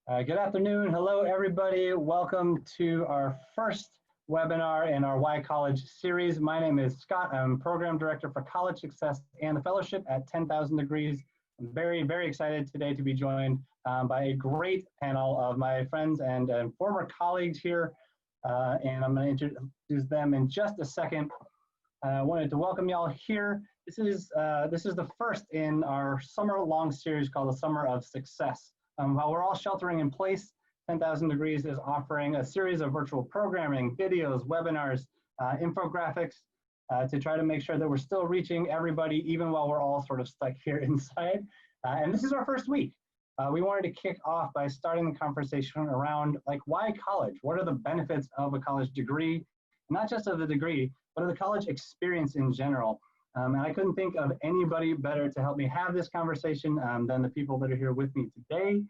Good afternoon. Hello, everybody. Welcome to our first webinar in our Why College series. My name is Scott. I'm Program Director for College Success and the Fellowship at 10,000 Degrees. I'm very excited today to be joined by a great panel of my friends and former colleagues here. And I'm going to introduce them in just a second. I wanted to welcome y'all here. This is the first in our summer-long series called the Summer of Success. While we're all sheltering in place, 10,000 Degrees is offering a series of virtual programming, videos, webinars, infographics to try to make sure that we're still reaching everybody even while we're all sort of stuck here inside. And this is our first week. We wanted to kick off by starting the conversation around why college? What are the benefits of a college degree? Not just of the degree, but of the college experience in general. And I couldn't think of anybody better to help me have this conversation than the people that are here with me today.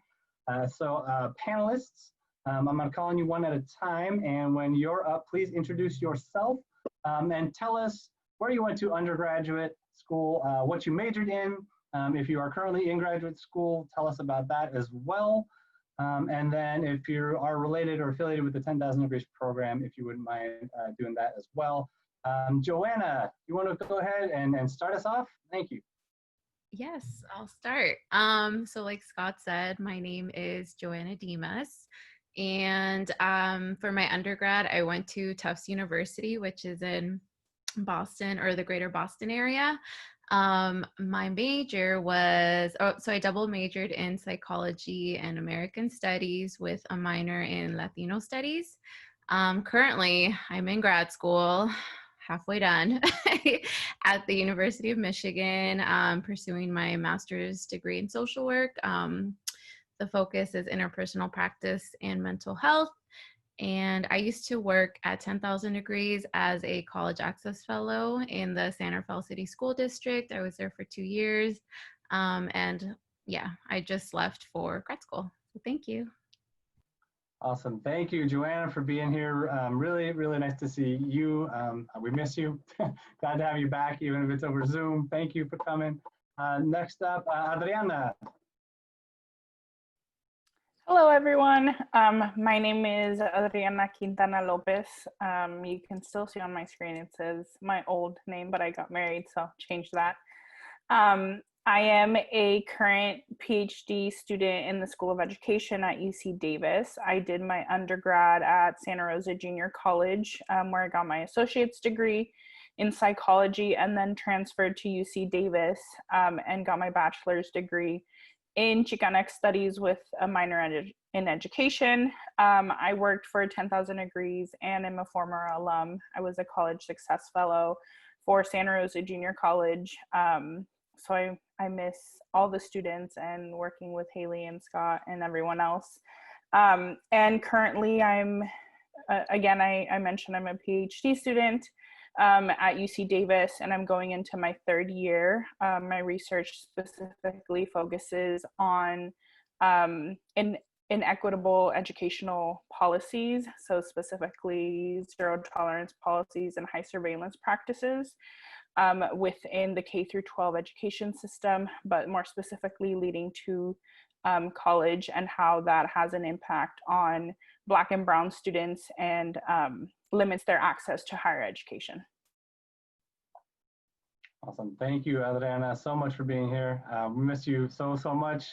Panelists, I'm going to call on you one at a time. And when you're up, please introduce yourself and tell us where you went to undergraduate school, what you majored in. If you are currently in graduate school, tell us about that as well. And then if you are related or affiliated with the 10,000 Degrees program, if you wouldn't mind doing that as well. Joanna, you want to go ahead and start us off? Thank you. Yes, I'll start. So like Scott said, my name is Joanna Dimas. And for my undergrad, I went to Tufts University, which is in Boston or the greater Boston area. My major was, so I double majored in psychology and American studies with a minor in Latino studies. Currently, I'm in grad school, halfway done at the University of Michigan, pursuing my master's degree in social work. The focus is interpersonal practice and mental health. And I used to work at 10,000 Degrees as a college access fellow in the San Rafael City School District. I was there for 2 years. And yeah, I just left for grad school. So thank you. Awesome. Thank you, Joanna, for being here. Really nice to see you. We miss you. Glad to have you back, even if it's over Zoom. Thank you for coming. Next up, Adriana. Hello, everyone. My name is Adriana Quintana Lopez. You can still see on my screen, it says my old name, but I got married, so I'll change that. I am a current PhD student in the School of Education at UC Davis. I did my undergrad at Santa Rosa Junior College, where I got my associate's degree in psychology, and then transferred to UC Davis and got my bachelor's degree in Chicanx Studies with a minor in education. I worked for 10,000 Degrees and I'm a former alum. I was a college success fellow for Santa Rosa Junior College. So I miss all the students and working with Haley and Scott and everyone else. And currently I'm, again, I mentioned I'm a PhD student at UC Davis, and I'm going into my third year. My research specifically focuses on inequitable educational policies, so specifically zero tolerance policies and high surveillance practices within the K through 12 education system, but more specifically leading to college and how that has an impact on Black and Brown students and limits their access to higher education. Awesome. Thank you, Adriana, so much for being here. We miss you so much.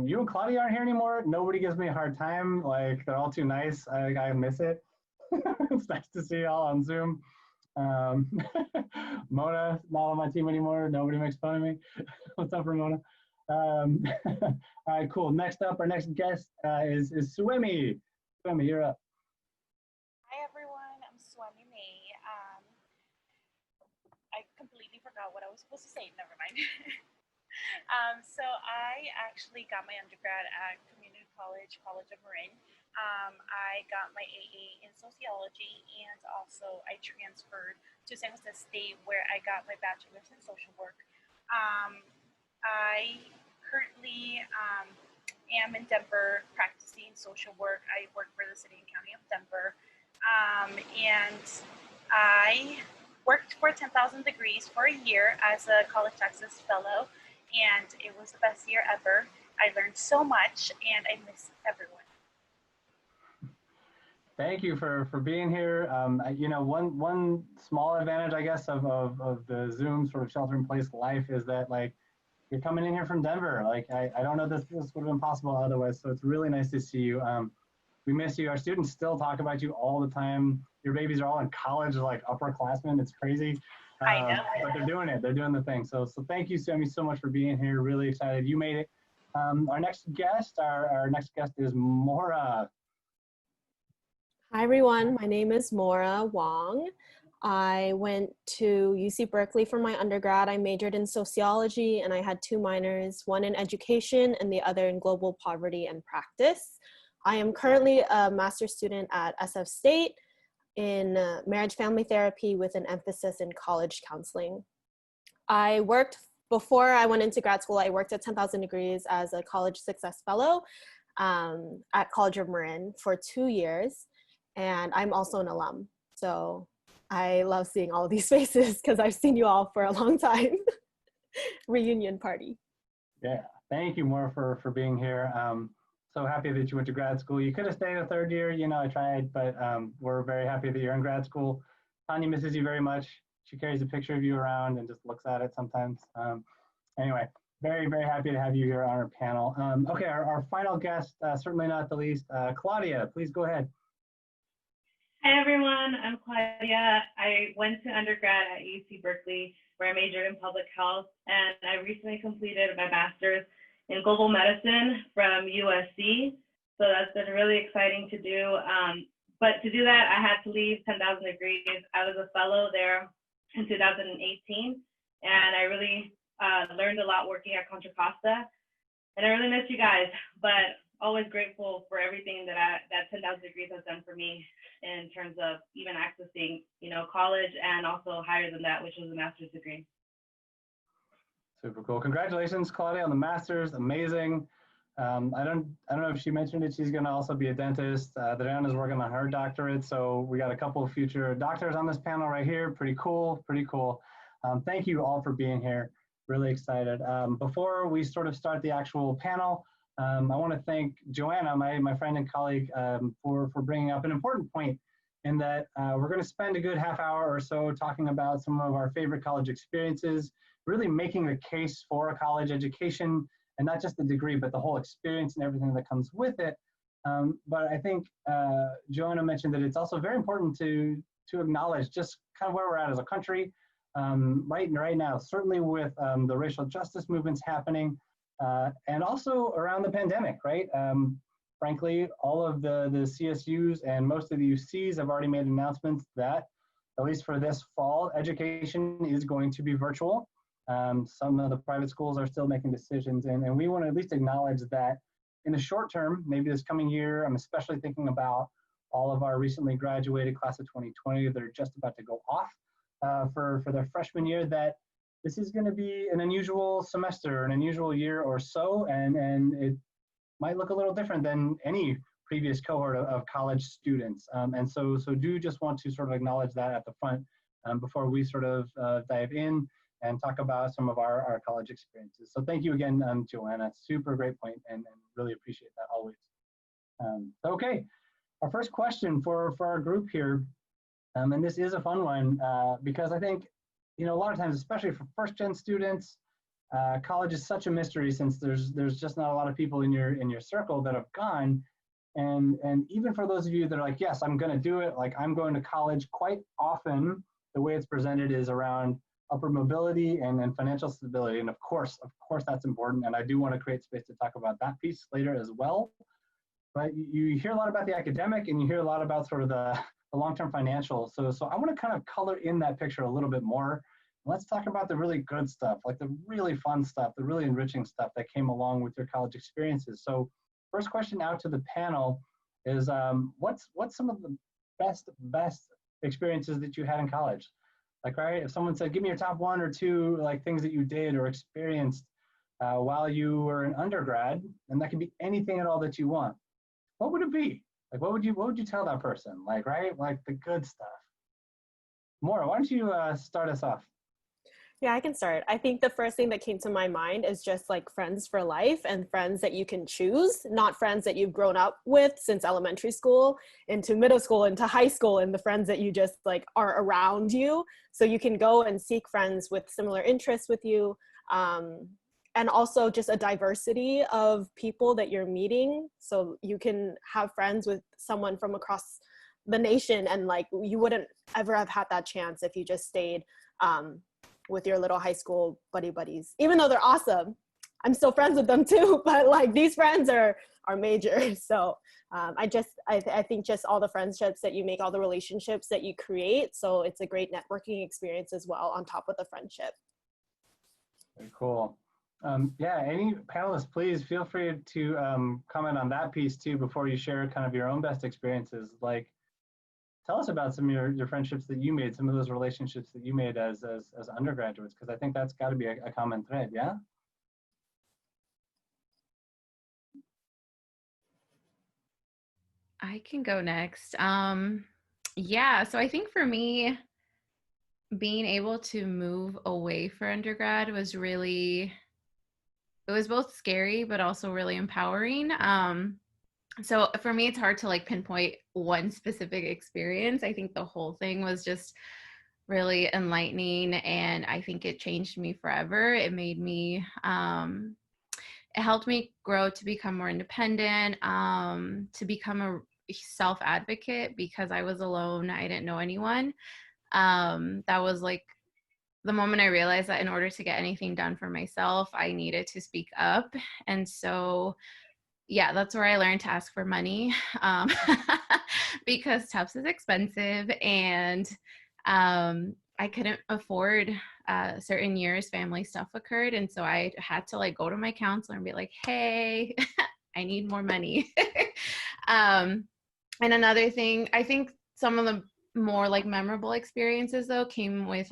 You and Claudia aren't here anymore. Nobody gives me a hard time. Like, they're all too nice. I miss it. It's nice to see you all on Zoom. Mona, not on my team anymore. Nobody makes fun of me. What's up, Ramona? All right, cool. Next up, our next guest is Suemi. Suemi, you're up. Hi, everyone. I'm Suemi May. I completely forgot what I was supposed to say. Never mind. So I actually got my undergrad at Community College of Marin. I got my AA in sociology, and also I transferred to San Jose State, where I got my bachelor's in social work. I currently am in Denver practicing social work. I work for the City and County of Denver, and I worked for 10,000 Degrees for a year as a college access fellow, and it was the best year ever. I learned so much, and I miss everyone. Thank you for being here. You know, one small advantage, I guess, of the Zoom sort of shelter-in-place life is that, like, you're coming in here from Denver. Like, I don't know this would have been possible otherwise, so it's really nice to see you. We miss you. Our students still talk about you all the time. Your babies are all in college, like upperclassmen. It's crazy. I know. But they're doing it. They're doing the thing. So thank you, Sammy, so much for being here. Really excited. You made it. Our next guest is Maura. Hi, everyone. My name is Maura Wong. I went to UC Berkeley for my undergrad. I majored in sociology and I had 2 minors, one in education and the other in global poverty and practice. I am currently a master's student at SF State in marriage family therapy with an emphasis in college counseling. Before I went into grad school, I worked at 10,000 Degrees as a college success fellow at College of Marin for 2 years. And I'm also an alum. So I love seeing all of these faces because I've seen you all for a long time. Reunion party. Yeah, thank you, Maura, for being here. So happy that you went to grad school. You could have stayed a 3rd year, you know, I tried, but we're very happy that you're in grad school. Tanya misses you very much. She carries a picture of you around and just looks at it sometimes. Anyway, very, very happy to have you here on our panel. Okay, our final guest, certainly not the least, Claudia, please go ahead. Hi, everyone. I'm Claudia. I went to undergrad at UC Berkeley, where I majored in public health, and I recently completed my master's in global medicine from USC. So that's been really exciting to do. But to do that, I had to leave 10,000 Degrees. I was a fellow there in 2018, and I really learned a lot working at Contra Costa. And I really miss you guys, but always grateful for everything that 10,000 Degrees has done for me in terms of even accessing, you know, college and also higher than that, which was a master's degree. Super cool. Congratulations, Claudia, on the master's. Amazing. I don't know if she mentioned it. She's going to also be a dentist. Adriana's working on her doctorate. So we got a couple of future doctors on this panel right here. Pretty cool. Pretty cool. Thank you all for being here. Really excited. Before we sort of start the actual panel, I want to thank Joanna, my friend and colleague, for bringing up an important point in that we're going to spend a good half hour or so talking about some of our favorite college experiences, really making the case for a college education, and not just the degree, but the whole experience and everything that comes with it. But I think Joanna mentioned that it's also very important to acknowledge just kind of where we're at as a country right now, certainly with the racial justice movements happening, and also around the pandemic, right? Frankly, all of the CSUs and most of the UCs have already made announcements that, at least for this fall, education is going to be virtual. Some of the private schools are still making decisions, and we want to at least acknowledge that in the short term, maybe this coming year, I'm especially thinking about all of our recently graduated class of 2020 that are just about to go off for their freshman year, that this is going to be an unusual semester, an unusual year or so, and it might look a little different than any previous cohort of college students. And so do just want to sort of acknowledge that at the front before we sort of dive in and talk about some of our college experiences. So thank you again, Joanna. Super great point, and really appreciate that always. Okay, our first question for our group here, and this is a fun one because I think, you know, a lot of times, especially for first-gen students, college is such a mystery since there's just not a lot of people in your circle that have gone, and even for those of you that are like, yes, I'm going to do it, like I'm going to college, quite often the way it's presented is around upward mobility and financial stability, and of course that's important, and I do want to create space to talk about that piece later as well. But you hear a lot about the academic, and you hear a lot about sort of the long-term financial. So I want to kind of color in that picture a little bit more. Let's talk about the really good stuff, like the really fun stuff, the really enriching stuff that came along with your college experiences. So first question out to the panel is, what's some of the best experiences that you had in college? Like, right, if someone said, give me your top 1 or 2 like things that you did or experienced while you were an undergrad, and that can be anything at all that you want, what would it be? Like, what would you tell that person? Like, right, like the good stuff. Maura, why don't you start us off? Yeah, I can start. I think the first thing that came to my mind is just like friends for life and friends that you can choose, not friends that you've grown up with since elementary school into middle school into high school, and the friends that you just like are around you. So you can go and seek friends with similar interests with you. And also just a diversity of people that you're meeting. So you can have friends with someone from across the nation, and like you wouldn't ever have had that chance if you just stayed with your little high school buddies. Even though they're awesome, I'm still friends with them too, but like these friends are major. So I think just all the friendships that you make, all the relationships that you create, so it's a great networking experience as well on top of the friendship. Very cool. Yeah, any panelists, please feel free to comment on that piece too before you share kind of your own best experiences. Like, tell us about some of your friendships that you made, some of those relationships that you made as undergraduates, because I think that's got to be a common thread, yeah? I can go next. Yeah, so I think for me, being able to move away for undergrad was really, it was both scary, but also really empowering. So for me, it's hard to like pinpoint one specific experience. I think the whole thing was just really enlightening, and I think it changed me forever. It made me, it helped me grow to become more independent, to become a self advocate because I was alone. I didn't know anyone. That was like the moment I realized that in order to get anything done for myself, I needed to speak up. And so, yeah, that's where I learned to ask for money, because Tufts is expensive, and I couldn't afford certain years. Family stuff occurred, and so I had to like go to my counselor and be like, "Hey, I need more money." And another thing, I think some of the more like memorable experiences though came with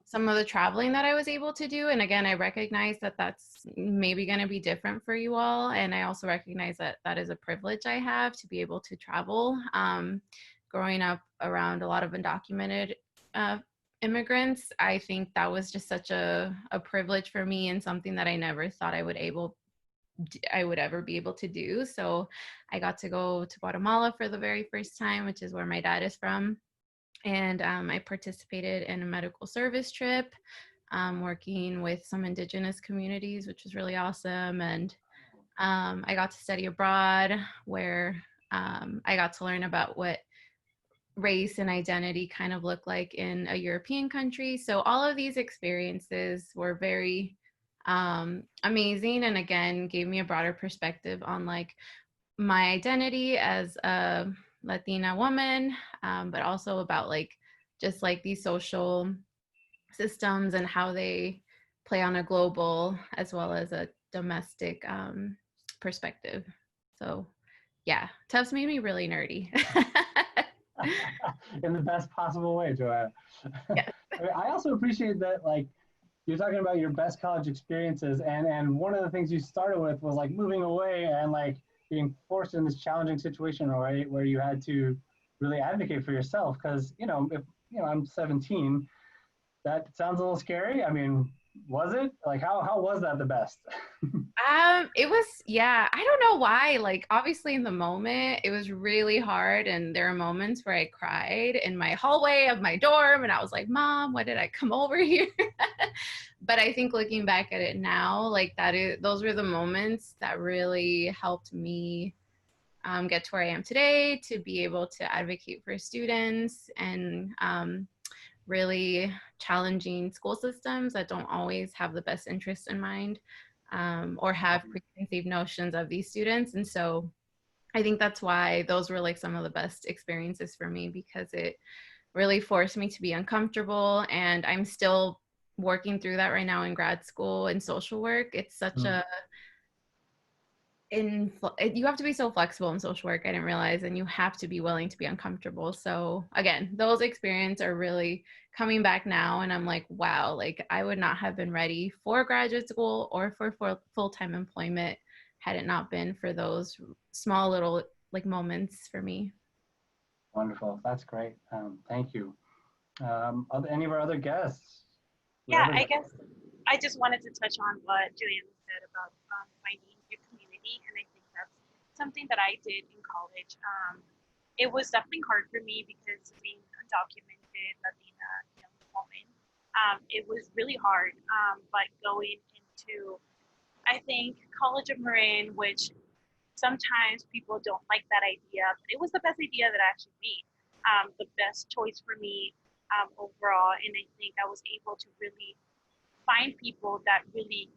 some of the traveling that I was able to do. And again, I recognize that that's maybe going to be different for you all. And I also recognize that that is a privilege I have to be able to travel. Growing up around a lot of undocumented immigrants, I think that was just such a privilege for me, and something that I never thought I would ever be able to do. So I got to go to Guatemala for the very first time, which is where my dad is from. And I participated in a medical service trip, working with some indigenous communities, which was really awesome. And I got to study abroad, where I got to learn about what race and identity kind of look like in a European country. So all of these experiences were very amazing, and again gave me a broader perspective on like my identity as a Latina woman, but also about like just like these social systems and how they play on a global as well as a domestic perspective. So yeah, Tufts made me really nerdy. In the best possible way, Joanna. Yes. I also appreciate that, like, you're talking about your best college experiences, and one of the things you started with was like moving away and like being forced in this challenging situation, right, where you had to really advocate for yourself. Because if I'm 17, that sounds a little scary. I mean, was it like how was that the best? It was, yeah, I don't know why. Like, obviously, in the moment, it was really hard. And there are moments where I cried in my hallway of my dorm, and I was like, Mom, why did I come over here? But I think looking back at it now, like, those were the moments that really helped me get to where I am today, to be able to advocate for students, and really challenging school systems that don't always have the best interests in mind, or have preconceived notions of these students. And so I think that's why those were like some of the best experiences for me, because it really forced me to be uncomfortable. And I'm still working through that right now in grad school in social work. It's such you have to be so flexible in social work, I didn't realize, and you have to be willing to be uncomfortable. So again, those experiences are really coming back now, and I'm like, wow, like I would not have been ready for graduate school or for full-time employment had it not been for those small little like moments for me. Wonderful, that's great. Thank you. Any of our other guests? Yeah, I everybody. guess I just wanted to touch on what Juliana said about finding your community, and I think that's something that I did in college. It was definitely hard for me because being undocumented Latina young woman, it was really hard. But going into, I think, College of Marin, which sometimes people don't like that idea, but it was the best idea that I actually made. The best choice for me overall, and I think I was able to really find people that really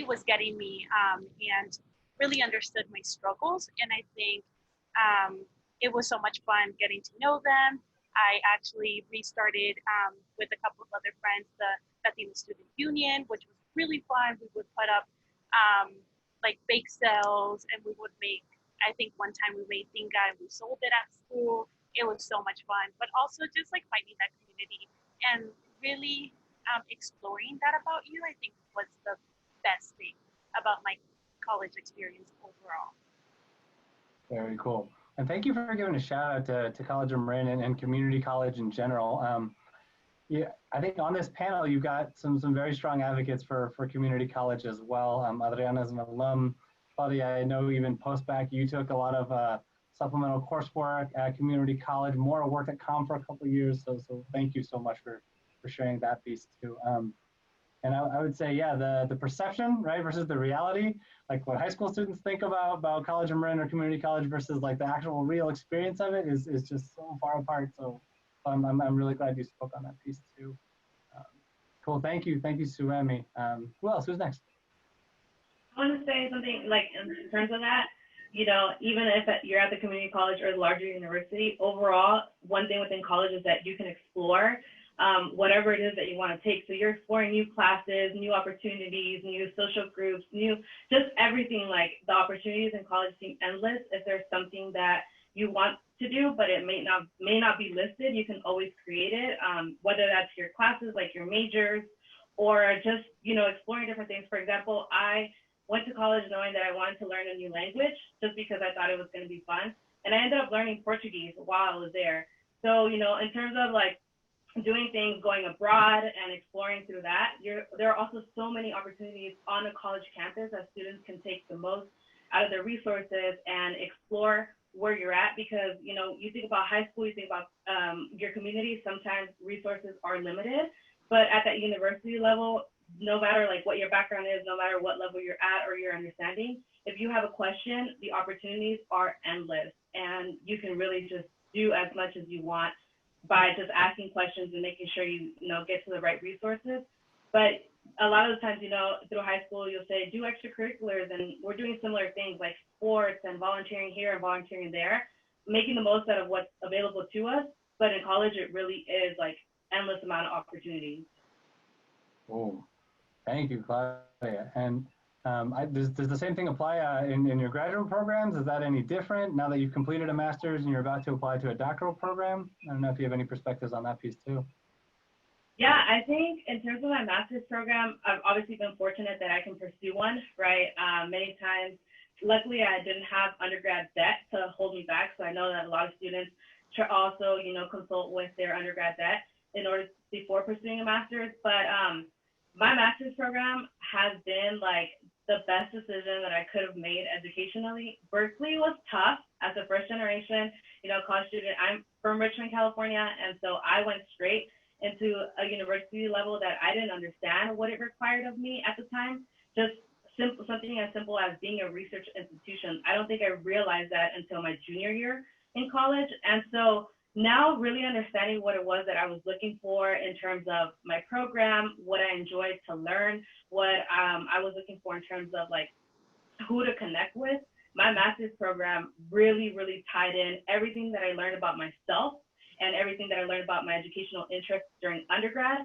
was getting me and really understood my struggles. And I think it was so much fun getting to know them. I actually restarted with a couple of other friends the Latino Student Union, which was really fun. We would put up like bake sales, and we would make, I think one time we made tinga and we sold it at school. It was so much fun, but also just like finding that community and really exploring that about you, I think was the best thing about my college experience overall. Very cool. And thank you for giving a shout out to College of Marin and community college in general. Yeah, I think on this panel, you've got some very strong advocates for community college as well. Adriana's an alum. Claudia, I know even post-bac, you took a lot of supplemental coursework at community college. Maura worked at COM for a couple of years, so thank you so much for sharing that piece too. And I would say, yeah, the perception, right, versus the reality, like what high school students think about College of Marin or community college versus like the actual real experience of it is just so far apart. So I'm really glad you spoke on that piece too. Cool, thank you, Suemi. Who else? Who's next? I want to say something like in terms of that, you know, even if you're at the community college or the larger university, overall, one thing within college is that you can explore whatever it is that you want to take. So you're exploring new classes, new opportunities, new social groups, new, just everything. Like the opportunities in college seem endless. If there's something that you want to do, but it may not be listed, you can always create it, whether that's your classes, like your majors, or just, you know, exploring different things. For example, I went to college knowing that I wanted to learn a new language just because I thought it was going to be fun. And I ended up learning Portuguese while I was there. So, you know, in terms of like doing things, going abroad and exploring through that, there are also so many opportunities on a college campus that students can take the most out of their resources and explore where you're at. Because, you know, you think about high school, you think about your community, sometimes resources are limited, but at that university level, no matter like what your background is, no matter what level you're at or your understanding, if you have a question, the opportunities are endless, and you can really just do as much as you want by just asking questions and making sure you know get to the right resources. But a lot of the times, you know, through high school, you'll say do extracurriculars, and we're doing similar things like sports and volunteering here and volunteering there, making the most out of what's available to us. But in college, it really is like endless amount of opportunities. Oh, thank you, Claudia. And does the same thing apply in your graduate programs? Is that any different now that you've completed a master's and you're about to apply to a doctoral program? I don't know if you have any perspectives on that piece too. Yeah, I think in terms of my master's program, I've obviously been fortunate that I can pursue one, right? Many times, luckily, I didn't have undergrad debt to hold me back. So I know that a lot of students also, you know, consult with their undergrad debt in order before pursuing a master's. But my master's program has been like the best decision that I could have made educationally. Berkeley was tough as a first generation, you know, college student. I'm from Richmond, California, and so I went straight into a university level that I didn't understand what it required of me at the time. Just something as simple as being a research institution. I don't think I realized that until my junior year in college. And so now really understanding what it was that I was looking for in terms of my program, what I enjoyed to learn, what I was looking for in terms of like who to connect with, my master's program really, really tied in everything that I learned about myself and everything that I learned about my educational interests during undergrad,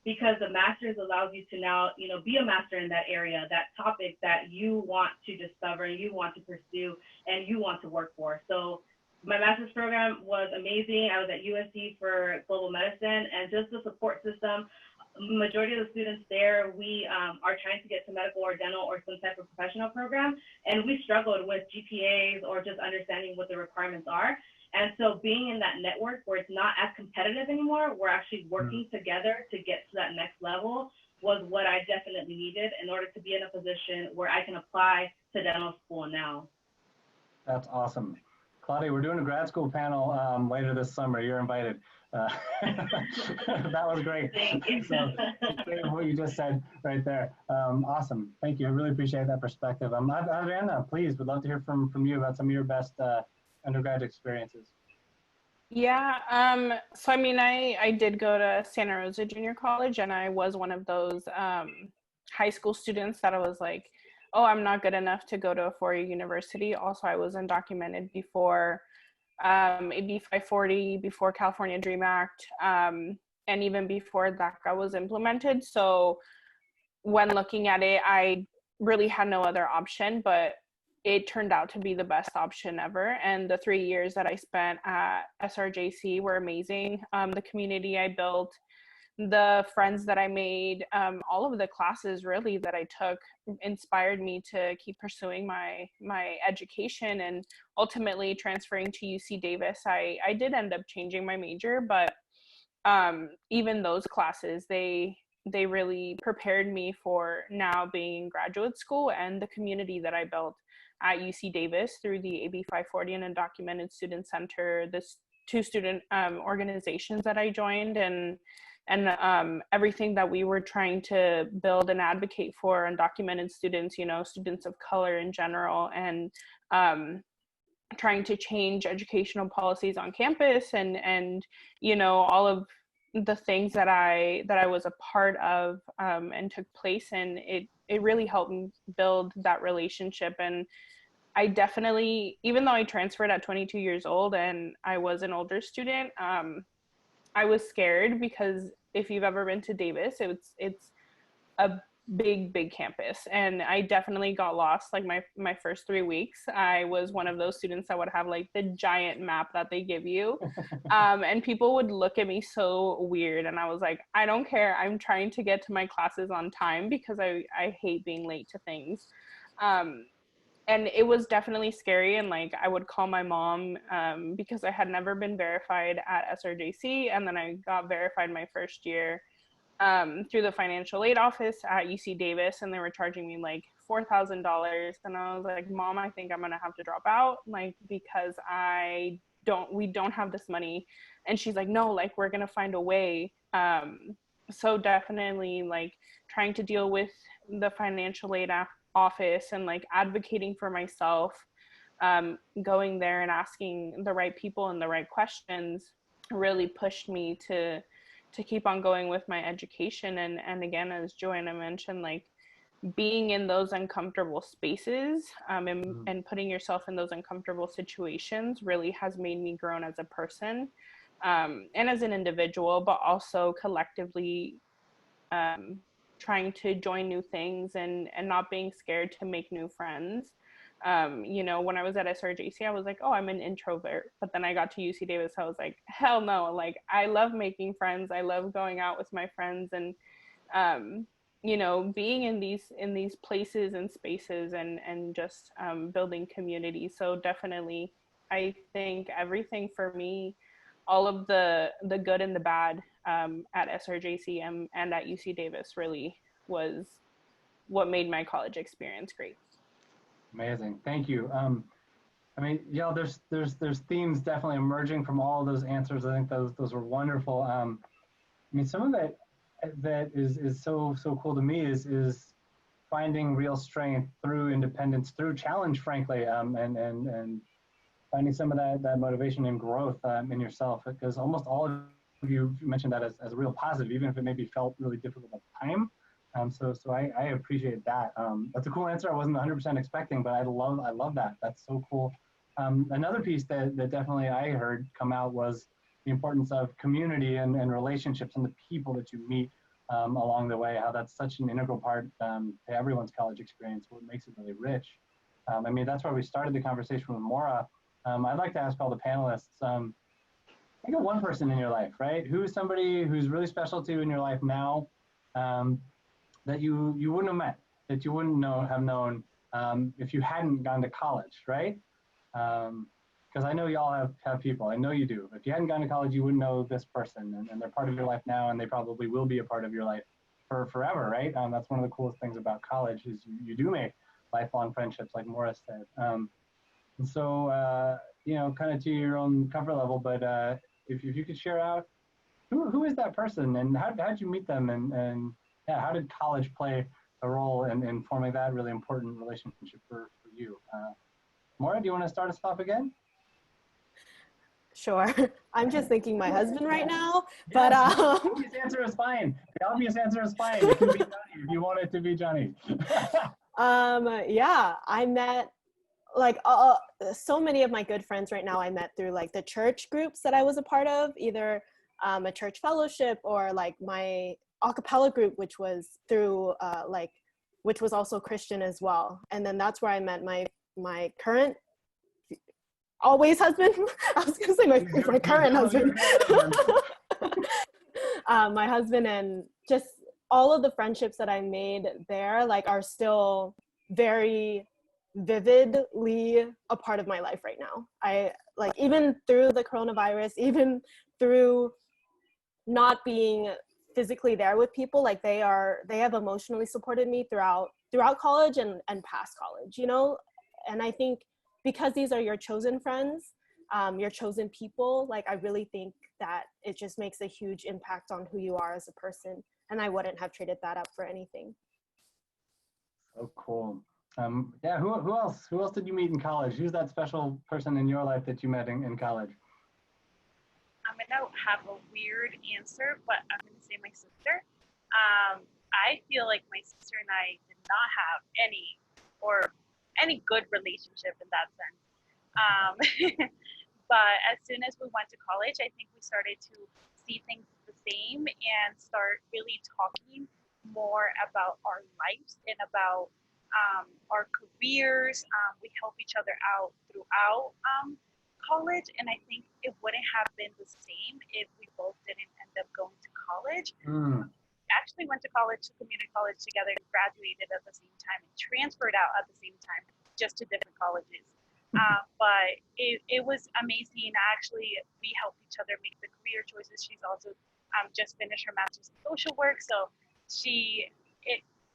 because the master's allows you to now, you know, be a master in that area, that topic that you want to discover, you want to pursue, and you want to work for. So my master's program was amazing. I was at USC for global medicine, and just the support system. Majority of the students there, we are trying to get to medical or dental or some type of professional program, and we struggled with GPAs or just understanding what the requirements are. And so being in that network where it's not as competitive anymore, we're actually working together to get to that next level was what I definitely needed in order to be in a position where I can apply to dental school now. That's awesome. Claudia, we're doing a grad school panel later this summer. You're invited. That was great. Thank you. So what you just said right there. Awesome. Thank you. I really appreciate that perspective. Adriana, please, would love to hear from you about some of your best undergraduate experiences. Yeah, so I mean, I did go to Santa Rosa Junior College, and I was one of those high school students that I was like, oh, I'm not good enough to go to a four-year university. Also, I was undocumented before AB 540, before California Dream Act, and even before DACA was implemented. So when looking at it, I really had no other option, but it turned out to be the best option ever. And the 3 years that I spent at SRJC were amazing. The community I built, the friends that I made, all of the classes really that I took inspired me to keep pursuing my education and ultimately transferring to UC Davis. I did end up changing my major, but even those classes, they really prepared me for now being in graduate school, and the community that I built at UC Davis through the AB 540 and Undocumented Student Center, the two student organizations that I joined, and everything that we were trying to build and advocate for undocumented students, you know, students of color in general, and trying to change educational policies on campus, and you know, all of the things that I was a part of and took place, and it really helped me build that relationship. And I definitely, even though I transferred at 22 years old and I was an older student, I was scared because if you've ever been to Davis, it's a big campus, and I definitely got lost like my first 3 weeks. I was one of those students that would have like the giant map that they give you, and people would look at me so weird, and I was like, I don't care, I'm trying to get to my classes on time because I hate being late to things. And it was definitely scary, and like I would call my mom because I had never been verified at SRJC, and then I got verified my first year through the financial aid office at UC Davis, and they were charging me like $4,000, and I was like, Mom, I think I'm gonna have to drop out, like, because we don't have this money. And she's like, no, like, we're gonna find a way. So definitely like trying to deal with the financial aid office and like advocating for myself, going there and asking the right people and the right questions really pushed me to keep on going with my education. And again, as Joanna mentioned, like being in those uncomfortable spaces and putting yourself in those uncomfortable situations really has made me grow as a person, and as an individual, but also collectively trying to join new things and not being scared to make new friends. You know, when I was at SRJC, I was like, oh, I'm an introvert. But then I got to UC Davis, I was like, hell no, like I love making friends. I love going out with my friends, and you know, being in these places and spaces, and just building community. So definitely, I think everything for me, all of the good and the bad at SRJC and at UC Davis really was what made my college experience great. Amazing, thank you. I mean, yeah, there's themes definitely emerging from all of those answers. I think those were wonderful. I mean, some of it that is so cool to me is finding real strength through independence, through challenge, frankly, and finding some of that motivation and growth in yourself, because almost all of you mentioned that as a real positive, even if it maybe felt really difficult at the time. So I appreciate that. That's a cool answer. I wasn't 100% expecting, but I love that. That's so cool. Another piece that definitely I heard come out was the importance of community and relationships and the people that you meet along the way, how that's such an integral part to everyone's college experience, what makes it really rich. I mean, that's why we started the conversation with Maura. I'd like to ask all the panelists, think of one person in your life, right? Who's somebody who's really special to you in your life now that you wouldn't have met, that you wouldn't have known if you hadn't gone to college, right? because I know y'all have people. I know you do. If you hadn't gone to college, you wouldn't know this person, and they're part of your life now, and they probably will be a part of your life for forever, right? That's one of the coolest things about college is you do make lifelong friendships, like Maura said. And so, you know, kind of to your own comfort level, but if you could share out, who is that person, and how'd you meet them, and yeah, how did college play a role in forming that really important relationship for you? Maura, do you want to start us off again? Sure. I'm just thinking my husband right now, Yes, but the obvious answer is fine. The obvious answer is fine. It can be Johnny if you want it to be Johnny. yeah, I met like so many of my good friends right now I met through like the church groups that I was a part of, either a church fellowship or like my a cappella group, which was through which was also Christian as well. And then that's where I met my current always husband. I was gonna say my current husband. My husband, and just all of the friendships that I made there like are still very vividly a part of my life right now. I like, even through the coronavirus, even through not being physically there with people, like they have emotionally supported me throughout college and past college, you know. And I think because these are your chosen friends, your chosen people, like I really think that it just makes a huge impact on who you are as a person, and I wouldn't have traded that up for anything. So cool. Yeah, who else did you meet in college? Who's that special person in your life that you met in college? I'm gonna have a weird answer, but I'm gonna say my sister. I feel like my sister and I did not have any good relationship in that sense. But as soon as we went to college, I think we started to see things the same and start really talking more about our lives and about our careers. We help each other out throughout college, and I think it wouldn't have been the same if we both didn't end up going to college. Actually went to community college together, and graduated at the same time and transferred out at the same time, just to different colleges. But it was amazing. Actually, we helped each other make the career choices. She's also just finished her master's in social work, so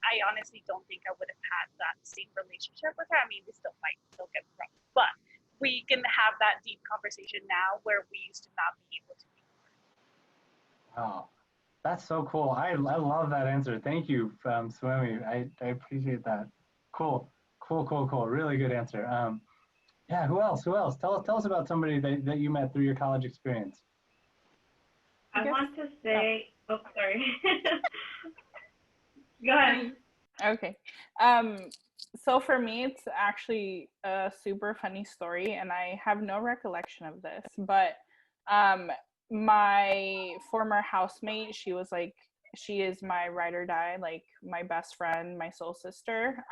I honestly don't think I would have had that same relationship with her. I mean, we still fight, don't get me wrong, but we can have that deep conversation now where we used to not be able to before. Wow, that's so cool. I love that answer. Thank you, Swami. I appreciate that. Cool. Really good answer. Yeah, who else? Tell us about somebody that you met through your college experience. I want to say, oh, sorry. Go ahead. Okay. So for me, it's actually a super funny story, and I have no recollection of this, but my former housemate, she is my ride or die, like my best friend, my soul sister.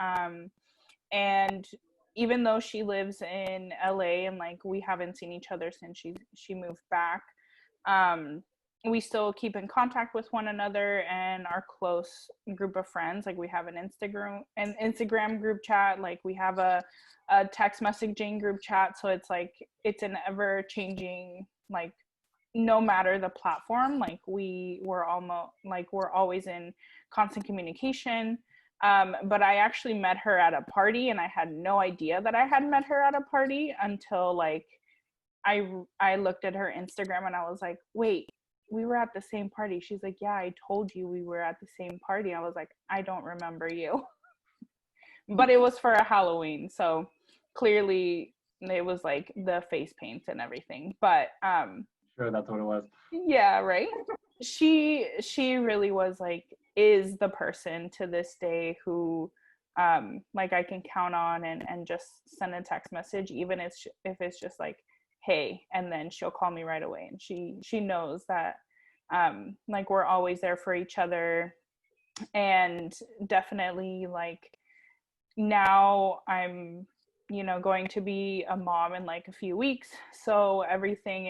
And even though she lives in LA and like we haven't seen each other since she moved back, we still keep in contact with one another and our close group of friends. Like we have an Instagram group chat, like we have a text messaging group chat. So it's like, it's an ever changing, like no matter the platform, like we're always in constant communication. But I actually met her at a party, and I had no idea that I had met her at a party until like I looked at her Instagram and I was like, wait, we were at the same party. She's like, yeah, I told you we were at the same party. I was like, I don't remember you. But it was for a Halloween, so clearly it was like the face paint and everything. But sure, that's what it was. Yeah, right. She really was like, is the person to this day who like I can count on and just send a text message, even if it's just like, hey, and then she'll call me right away, and she knows that like we're always there for each other. And definitely like now I'm going to be a mom in like a few weeks, so everything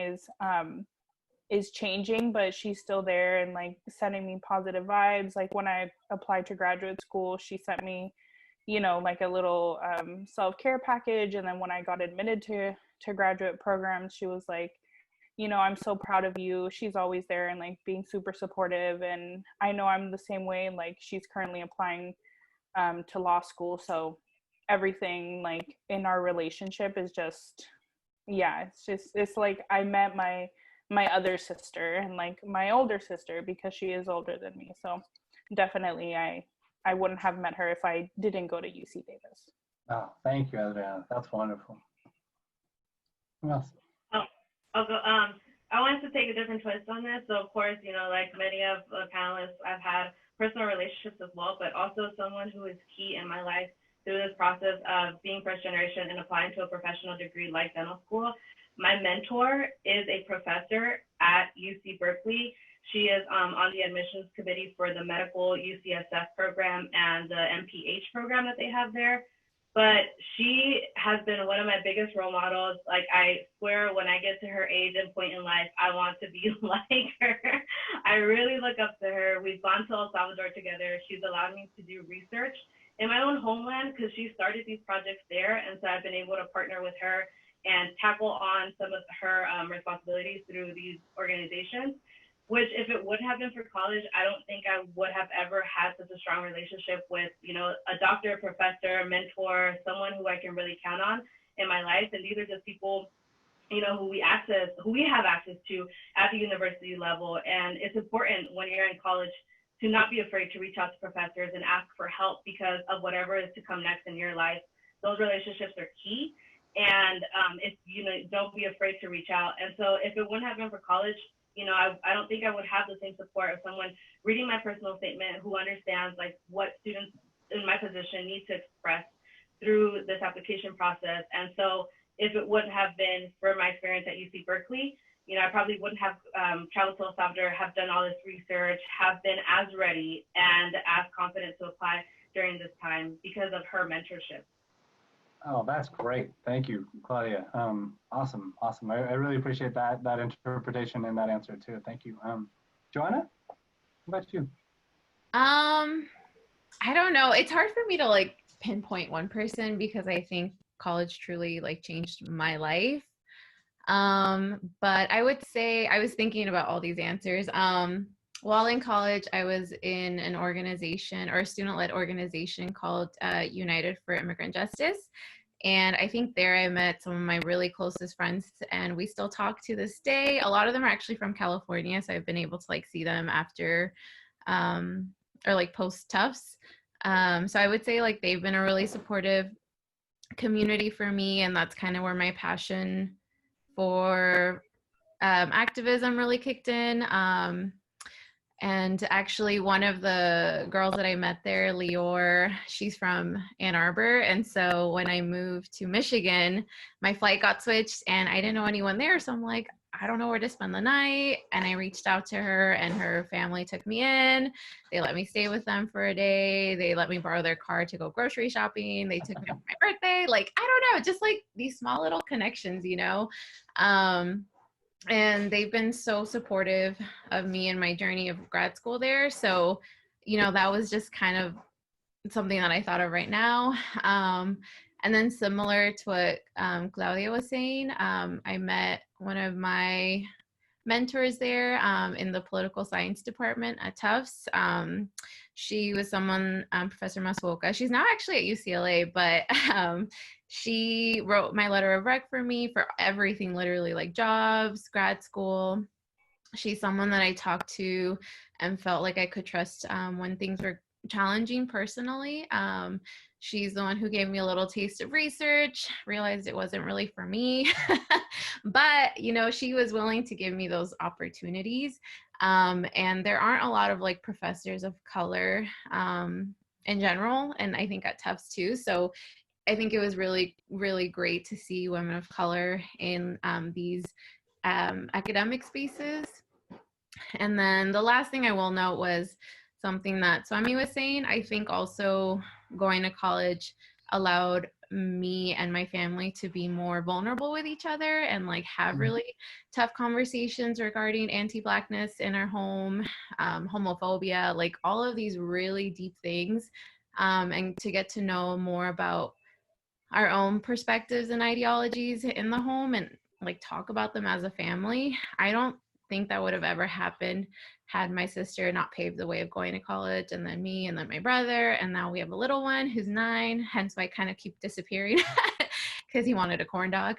is changing, but she's still there and like sending me positive vibes. Like when I applied to graduate school, she sent me like a little self-care package, and then when I got admitted to graduate programs, she was like, you know, I'm so proud of you. She's always there and like being super supportive. And I know I'm the same way. Like she's currently applying to law school. So everything like in our relationship is just, yeah, it's like I met my other sister and like my older sister because she is older than me. So definitely I wouldn't have met her if I didn't go to UC Davis. Oh, thank you, Adriana. That's wonderful. Who else? I'll go. I wanted to take a different twist on this. So of course, you know, like many of the panelists, I've had personal relationships as well, but also someone who is key in my life through this process of being first generation and applying to a professional degree like dental school. My mentor is a professor at UC Berkeley. She is on the admissions committee for the medical UCSF program and the MPH program that they have there. But she has been one of my biggest role models. Like I swear when I get to her age and point in life, I want to be like her. I really look up to her. We've gone to El Salvador together. She's allowed me to do research in my own homeland because she started these projects there. And so I've been able to partner with her and tackle on some of her responsibilities through these organizations. Which if it wouldn't have been for college, I don't think I would have ever had such a strong relationship with, you know, a doctor, professor, mentor, someone who I can really count on in my life. And these are just people, you know, who we have access to at the university level. And it's important when you're in college to not be afraid to reach out to professors and ask for help because of whatever is to come next in your life. Those relationships are key. And if, you know, don't be afraid to reach out. And so if it wouldn't have been for college, you know, I don't think I would have the same support of someone reading my personal statement who understands like what students in my position need to express through this application process. And so if it wouldn't have been for my experience at UC Berkeley, you know, I probably wouldn't have traveled to El Salvador, have done all this research, have been as ready and as confident to apply during this time because of her mentorship. Oh, that's great. Thank you, Claudia. Awesome. I really appreciate that interpretation and that answer too. Thank you. Joanna, what about you? I don't know. It's hard for me to like pinpoint one person because I think college truly like changed my life. But I would say I was thinking about all these answers. While in college, I was in an organization or a student-led organization called United for Immigrant Justice. And I think there I met some of my really closest friends and we still talk to this day. A lot of them are actually from California. So I've been able to like see them after or like post Tufts. So I would say like they've been a really supportive community for me. And that's kind of where my passion for activism really kicked in. And actually one of the girls that I met there, Lior, she's from Ann Arbor. And so when I moved to Michigan, my flight got switched and I didn't know anyone there. So I'm like, I don't know where to spend the night. And I reached out to her and her family took me in. They let me stay with them for a day. They let me borrow their car to go grocery shopping. They took me for my birthday. Like, I don't know, just like these small little connections, you know? And they've been so supportive of me and my journey of grad school there. So, you know, that was just kind of something that I thought of right now. And then similar to what Claudia was saying, I met one of my mentors there in the political science department at Tufts. She was someone, Professor Masuoka. She's now actually at UCLA, but she wrote my letter of rec for me for everything, literally like jobs, grad school. She's someone that I talked to and felt like I could trust when things were challenging personally. She's the one who gave me a little taste of research, realized it wasn't really for me, but you know, she was willing to give me those opportunities. And there aren't a lot of like professors of color in general, and I think at Tufts too. So I think it was really, really great to see women of color in these academic spaces. And then the last thing I will note was something that Swami was saying. I think also going to college allowed me and my family to be more vulnerable with each other and like have really tough conversations regarding anti-Blackness in our home, homophobia, like all of these really deep things, and to get to know more about our own perspectives and ideologies in the home and like talk about them as a family. I don't think that would have ever happened had my sister not paved the way of going to college, and then me, and then my brother, and now we have a little one who's 9, hence why I kind of keep disappearing because he wanted a corn dog.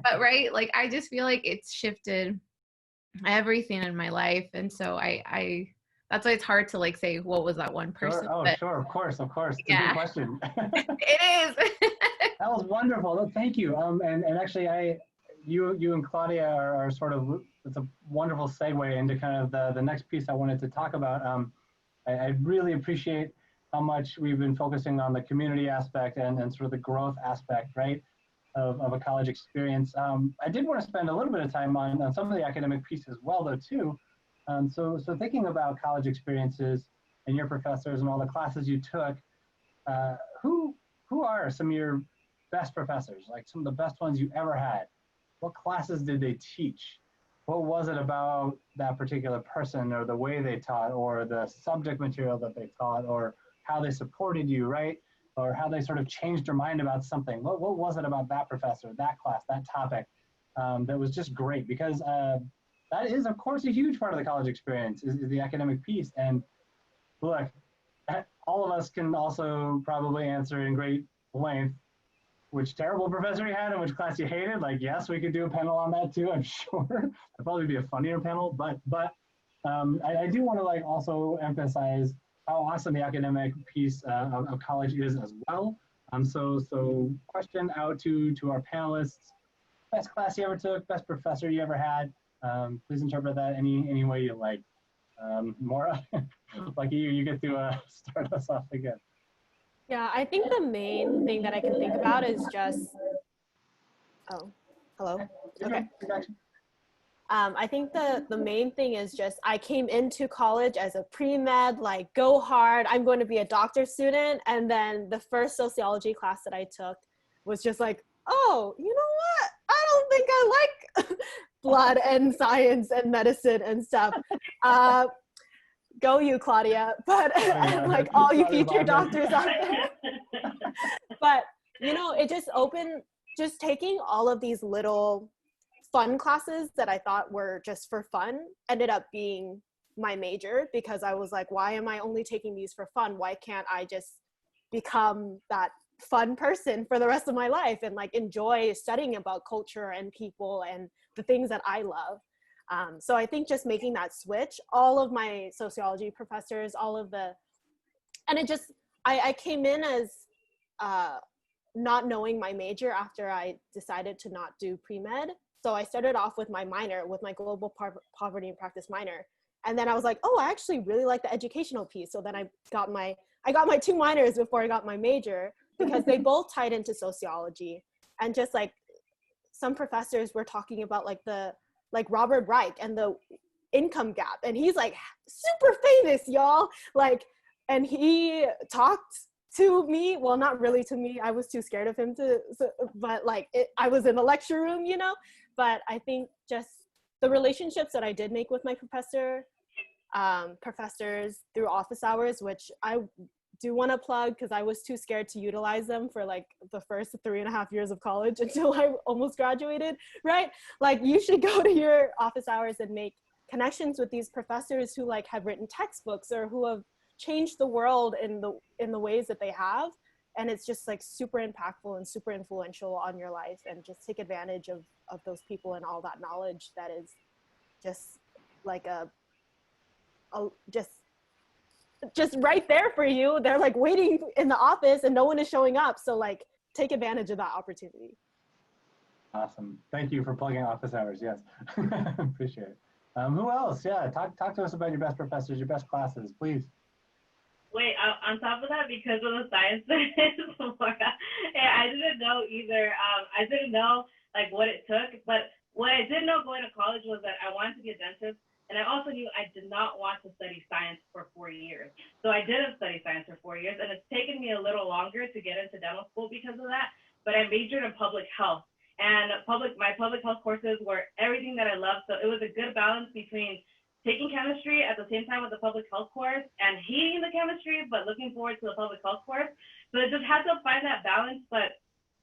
But right, like I just feel like it's shifted everything in my life, and so I that's why it's hard to like say what was that one person. Sure. Oh, but sure, of course. It's a yeah, good question. it is. That was wonderful. No, thank you. And actually, you and Claudia are sort of, it's a wonderful segue into kind of the next piece I wanted to talk about. I really appreciate how much we've been focusing on the community aspect and sort of the growth aspect, right, of a college experience. I did want to spend a little bit of time on some of the academic piece as well, though, too. So thinking about college experiences and your professors and all the classes you took, who are some of your best professors, like some of the best ones you ever had? What classes did they teach? What was it about that particular person, or the way they taught, or the subject material that they taught, or how they supported you, right? Or how they sort of changed your mind about something? What was it about that professor, that class, that topic that was just great? Because that is, of course, a huge part of the college experience is the academic piece. And look, all of us can also probably answer in great length which terrible professor you had and which class you hated. Like, yes, we could do a panel on that too, I'm sure. It'd probably be a funnier panel, but I do want to like also emphasize how awesome the academic piece of college is as well. So question out to our panelists: best class you ever took, best professor you ever had. Please interpret that any way you like. Maura, like you get to start us off again. Yeah, I think the main thing that I can think about is just, oh, hello? Okay. I think the main thing is just I came into college as a pre-med, like go hard, I'm going to be a doctor student. And then the first sociology class that I took was just like, oh, you know what? I don't think I like blood and science and medicine and stuff. Go you, Claudia, but like all you future doctors out there. But, you know, it just opened, just taking all of these little fun classes that I thought were just for fun ended up being my major, because I was like, why am I only taking these for fun? Why can't I just become that fun person for the rest of my life and like enjoy studying about culture and people and the things that I love? So I think just making that switch, all of my sociology professors, and it just, I came in as not knowing my major after I decided to not do pre-med. So I started off with my minor, with my global poverty and practice minor. And then I was like, oh, I actually really like the educational piece. So then I got my 2 minors before I got my major, because they both tied into sociology. And just like some professors were talking about like Robert Reich and the income gap. And he's like super famous, y'all. Like, and he talked to me, well, not really to me. I was too scared of him but like I was in the lecture room, you know? But I think just the relationships that I did make with my professors through office hours, which I do want to plug because I was too scared to utilize them for like the first 3.5 years of college until I almost graduated, right? Like you should go to your office hours and make connections with these professors who like have written textbooks or who have changed the world in the ways that they have. And it's just like super impactful and super influential on your life, and just take advantage of those people and all that knowledge that is just like just right there for you. They're like waiting in the office and no one is showing up. So like take advantage of that opportunity. Awesome. Thank you for plugging office hours. Yes. Appreciate it. Who else? Yeah. Talk to us about your best professors, your best classes, please. Wait, on top of that, because of the science Laura, I didn't know either. I didn't know like what it took, but what I did know going to college was that I wanted to be a dentist. And I also knew I did not want to study science for 4 years. So I didn't study science for 4 years, and it's taken me a little longer to get into dental school because of that. But I majored in public health, and my public health courses were everything that I loved. So it was a good balance between taking chemistry at the same time with the public health course and hating the chemistry, but looking forward to the public health course. So I just had to find that balance. But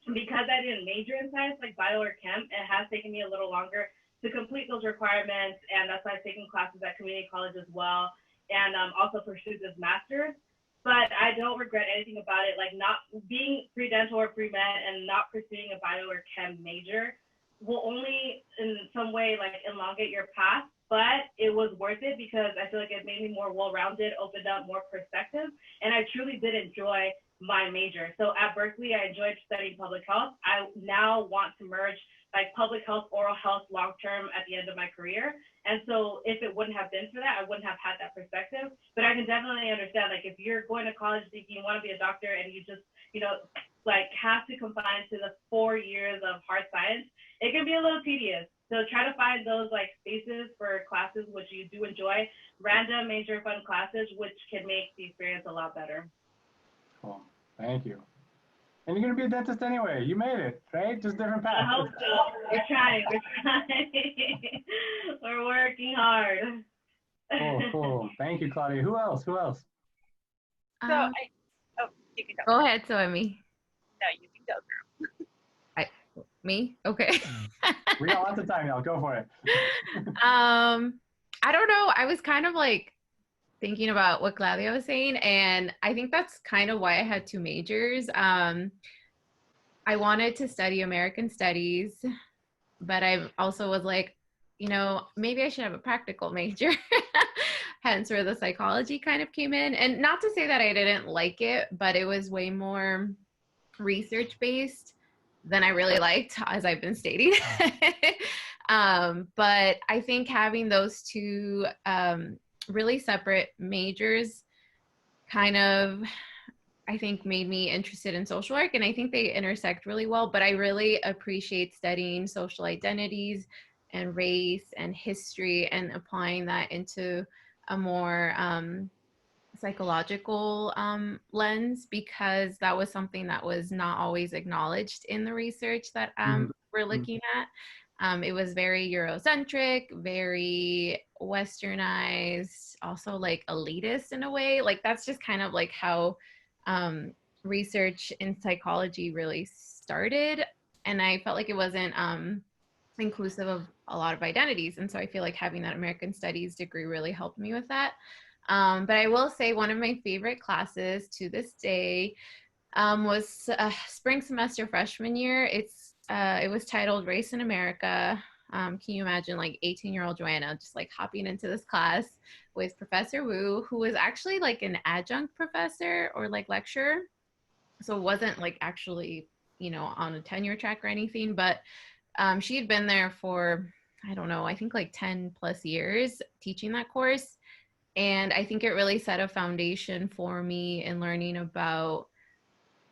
because I didn't major in science like bio or chem, it has taken me a little longer to complete those requirements. And that's why I've taken classes at community college as well, and also pursued this master's. But I don't regret anything about it, like not being pre-dental or pre-med and not pursuing a bio or chem major will only in some way like elongate your path, but it was worth it because I feel like it made me more well-rounded, opened up more perspective, and I truly did enjoy my major. So at Berkeley, I enjoyed studying public health. I now want to merge like public health, oral health long-term at the end of my career. And so if it wouldn't have been for that, I wouldn't have had that perspective. But I can definitely understand, like if you're going to college thinking you want to be a doctor and you just, you know, like have to confine to the 4 years of hard science, it can be a little tedious. So try to find those like spaces for classes which you do enjoy, random major fun classes, which can make the experience a lot better. Cool. Thank you. And you're going to be a dentist anyway. You made it, right? Just different path. I hope so. We're trying. We're working hard. Cool. Thank you, Claudia. Who else? So you can go ahead, Soemi. No, you can go, girl. Me? Okay. We got lots of time, y'all. Go for it. I don't know. I was kind of like thinking about what Claudia was saying, and I think that's kind of why I had two majors. I wanted to study American Studies, but I also was like, you know, maybe I should have a practical major. Hence where the psychology kind of came in. And not to say that I didn't like it, but it was way more research-based than I really liked, as I've been stating. But I think having those two really separate majors kind of, I think, made me interested in social work, and I think they intersect really well. But I really appreciate studying social identities and race and history and applying that into a more psychological lens, because that was something that was not always acknowledged in the research that we're looking at. It was very Eurocentric, very westernized, also like elitist in a way. Like that's just kind of like how research in psychology really started. And I felt like it wasn't inclusive of a lot of identities. And so I feel like having that American Studies degree really helped me with that. But I will say one of my favorite classes to this day was spring semester freshman year. It was titled Race in America. Can you imagine like 18-year-old Joanna just like hopping into this class with Professor Wu, who was actually like an adjunct professor or like lecturer. So it wasn't like actually, you know, on a tenure track or anything, but she had been there for, I don't know, I think like 10 plus years teaching that course. And I think it really set a foundation for me in learning about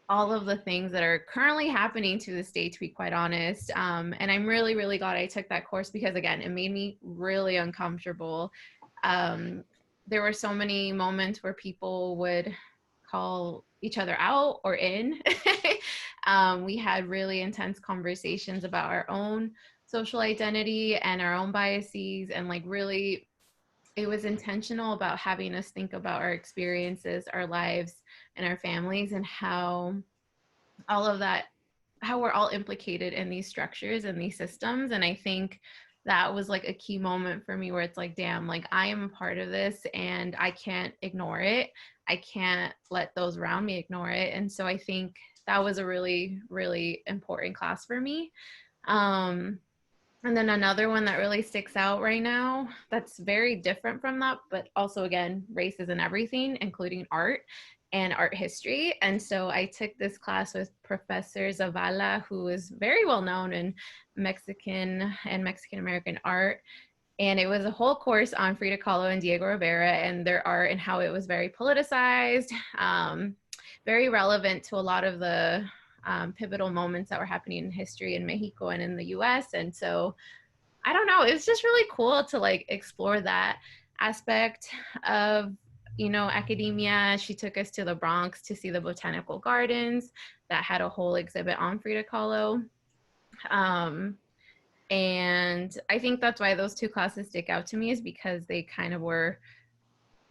all of the things that are currently happening to this day, to be quite honest. And I'm really, really glad I took that course because, again, it made me really uncomfortable. There were so many moments where people would call each other out or in. We had really intense conversations about our own social identity and our own biases, and like really, it was intentional about having us think about our experiences, our lives, and our families, and how all of that, how we're all implicated in these structures and these systems. And I think that was like a key moment for me where it's like, damn, like I am a part of this and I can't ignore it. I can't let those around me ignore it. And so I think that was a really, really important class for me. And then another one that really sticks out right now that's very different from that, but also, again, race is in everything, including art and art history. And so I took this class with Professor Zavala, who is very well known in Mexican and Mexican-American art. And it was a whole course on Frida Kahlo and Diego Rivera and their art and how it was very politicized, very relevant to a lot of the pivotal moments that were happening in history in Mexico and in the US. And so, I don't know, it's just really cool to like explore that aspect of, you know, academia. She took us to the Bronx to see the botanical gardens that had a whole exhibit on Frida Kahlo. And I think that's why those two classes stick out to me, is because they kind of were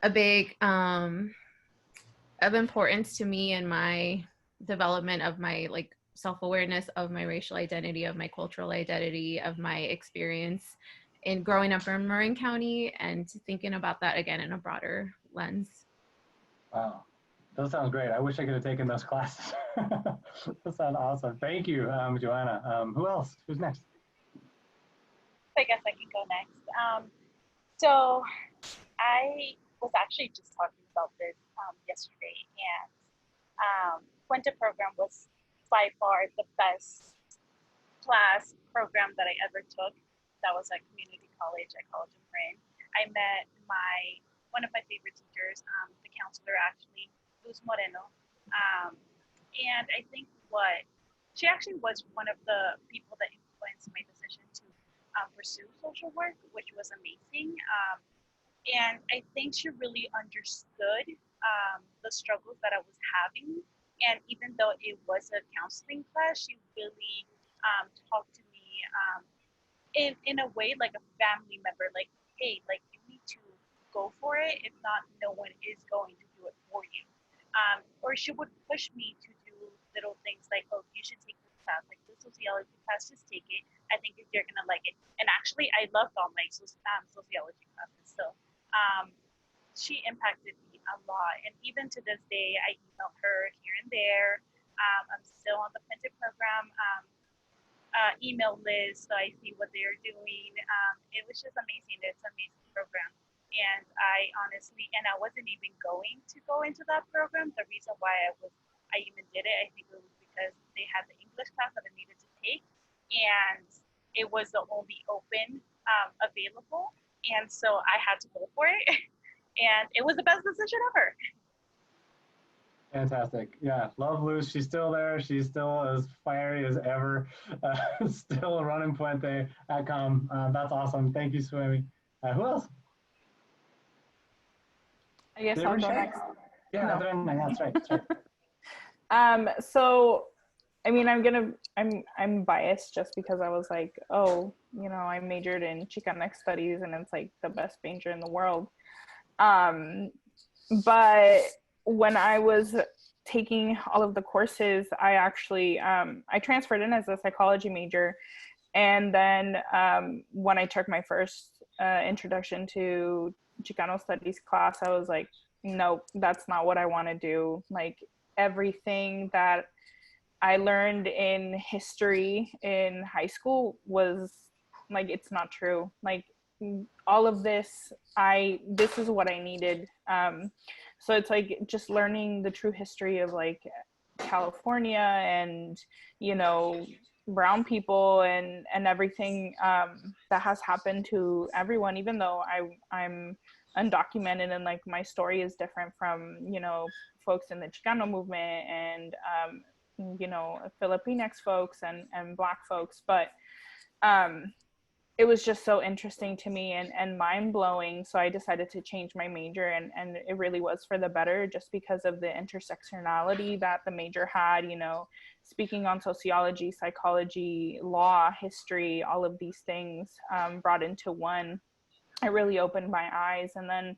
a big of importance to me in my development of my like self-awareness of my racial identity, of my cultural identity, of my experience in growing up in Marin County, and thinking about that again in a broader lens. Wow, those sound great. I wish I could have taken those classes. Those sound awesome. Thank you, Joanna. Who else? Who's next? I guess I can go next. So I was actually just talking about this yesterday, and Puente program was by far the best class program that I ever took. That was at community college at College of Marin. I met one of my favorite teachers, the counselor actually, Luz Moreno, and I think she actually was one of the people that influenced my decision to pursue social work, which was amazing. And I think she really understood the struggles that I was having. And even though it was a counseling class, she really talked to me in a way like a family member, like, hey, like you need to go for it. If not, no one is going to do it for you. Or she would push me to do little things like, oh, you should take this class, like the sociology class, just take it. I think you're gonna like it. And actually, I loved all my sociology classes. So she impacted me a lot. And even to this day, I email her here and there. I'm still on the Pente program email list, so I see what they're doing. It was just amazing. It's an amazing program. And I wasn't even going to go into that program. The reason why I even did it, I think it was because they had the English class that I needed to take, and it was the only open available, and so I had to go for it, and it was the best decision ever. Fantastic. Yeah, love Luz. She's still there. She's still as fiery as ever. Still running Puente at Com. That's awesome. Thank you, Swami. Who else? I guess Did I'll we go share? next. Yeah, No. that's right. That's right. So I mean, I'm biased just because I was like, oh, I majored in Chicana studies and it's like the best major in the world. But when I was taking all of the courses, I actually I transferred in as a psychology major, and then when I took my first introduction to Chicano studies class, I was like, nope, that's not what I want to do. Like everything that I learned in history in high school was like, it's not true. Like all of this is what I needed. So it's like just learning the true history of like California and brown people and everything that has happened to everyone, even though I'm undocumented and like my story is different from folks in the Chicano movement and Filipinx folks and Black folks, but it was just so interesting to me and mind-blowing. So I decided to change my major, and it really was for the better, just because of the intersectionality that the major had, speaking on sociology, psychology, law, history, all of these things brought into one. It really opened my eyes. And then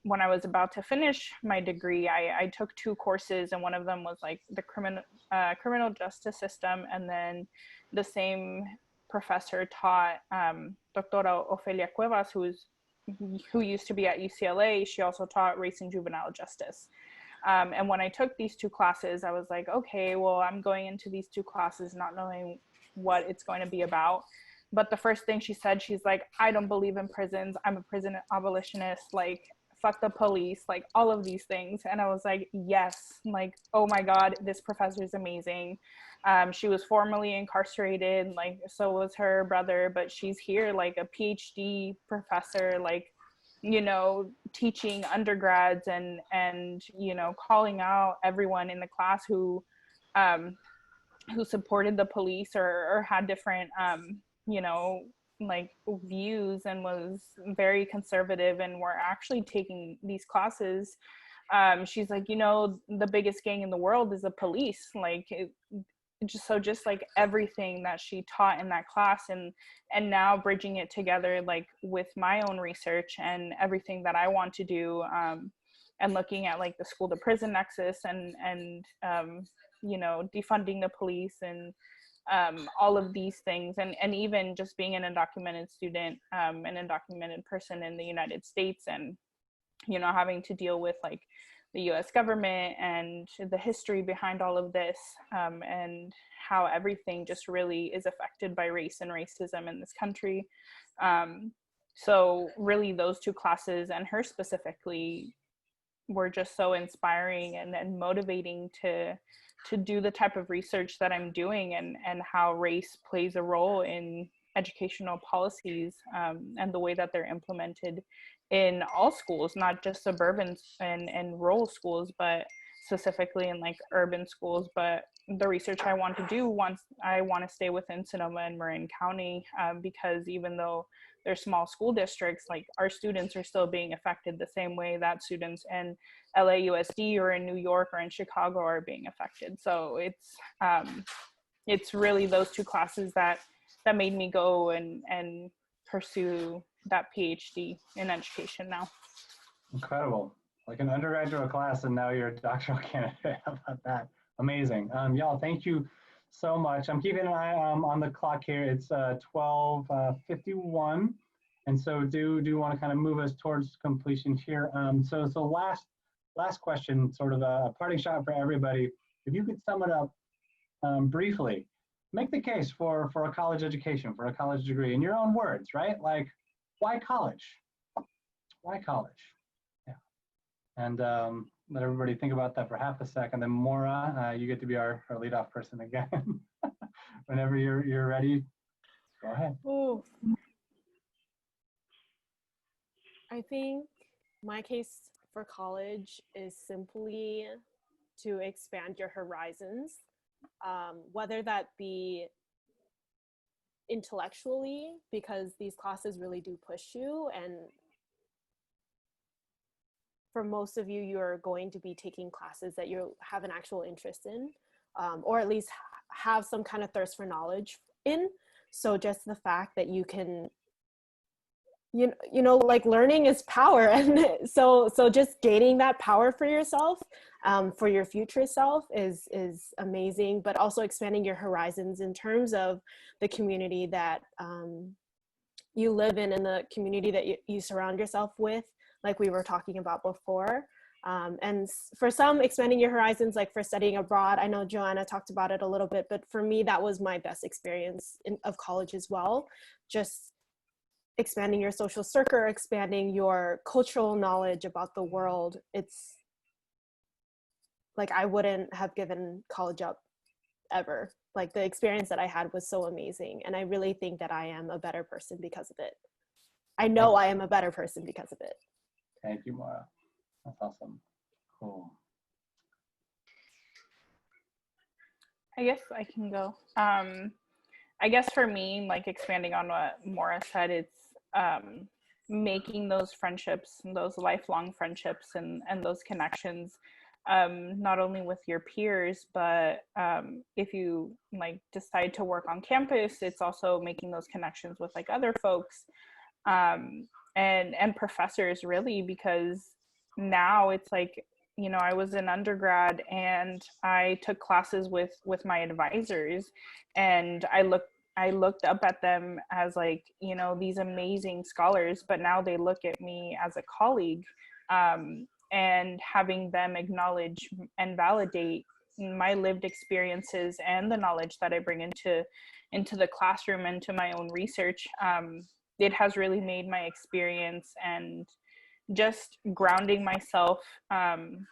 when I was about to finish my degree, I took 2 courses, and one of them was like the criminal justice system, and then the same professor taught Doctora Ofelia Cuevas, who used to be at UCLA. She also taught race and juvenile justice. And when I took these 2 classes, I was like, okay, well, I'm going into these 2 classes not knowing what it's going to be about. But the first thing she said, she's like, I don't believe in prisons. I'm a prison abolitionist. Like, fuck the police, like all of these things. And I was like, yes, like, oh my God, this professor is amazing. She was formerly incarcerated, like so was her brother, but she's here like a PhD professor, like, teaching undergrads and calling out everyone in the class who supported the police or had different like views and was very conservative and were actually taking these classes. She's like, the biggest gang in the world is the police. Like just like everything that she taught in that class, and now bridging it together like with my own research and everything that I want to do, and looking at like the school to prison nexus, and you know, defunding the police, and all of these things, and even just being an undocumented student, an undocumented person in the United States, and you know, having to deal with like the US government and the history behind all of this, and how everything just really is affected by race and racism in this country. So really those two classes, and her specifically, were just so inspiring and motivating to do the type of research that I'm doing, and how race plays a role in educational policies, and the way that they're implemented in all schools, not just suburban and rural schools, but specifically in like urban schools. But the research I want to do, once I want to stay within Sonoma and Marin County, because even though they're small school districts, like our students are still being affected the same way that students in LAUSD or in New York or in Chicago are being affected. So it's really those two classes that made me go and pursue that PhD in education now. Incredible. Like an undergraduate class, and now you're a doctoral candidate. How about that? Amazing. Y'all, thank you so much. I'm keeping an eye on the clock here. It's 12:51, and so do want to kind of move us towards completion here. So last question, sort of a parting shot for everybody. If you could sum it up briefly, make the case for a college education, for a college degree, in your own words, right? Like, why college? Why college? Yeah. And let everybody think about that for half a second. Then Maura, you get to be our leadoff person again. Whenever you're ready, go ahead. Ooh. I think my case for college is simply to expand your horizons, whether that be intellectually, because these classes really do push you, and for most of you, you're going to be taking classes that you have an actual interest in, or at least have some kind of thirst for knowledge in. So just the fact that you can, you know, like learning is power. And so just gaining that power for yourself, for your future self is amazing, but also expanding your horizons in terms of the community that you live in, and the community that you surround yourself with, like we were talking about before. And for some, expanding your horizons, like for studying abroad. I know Joanna talked about it a little bit, but for me, that was my best experience of college as well. Just expanding your social circle, expanding your cultural knowledge about the world. It's like, I wouldn't have given college up ever. Like, the experience that I had was so amazing. And I really think that I am a better person because of it. I know I am a better person because of it. Thank you, Maura. That's awesome. Cool. I guess I can go. I guess for me, like expanding on what Maura said, it's making those friendships, those lifelong friendships, and those connections, not only with your peers, but if you like decide to work on campus, it's also making those connections with like other folks, and professors, really, because now it's like, you know, I was an undergrad and I took classes with my advisors, and I looked up at them as like, you know, these amazing scholars, but now they look at me as a colleague, and having them acknowledge and validate my lived experiences and the knowledge that I bring into the classroom and to my own research. It has really made my experience and just grounding myself, and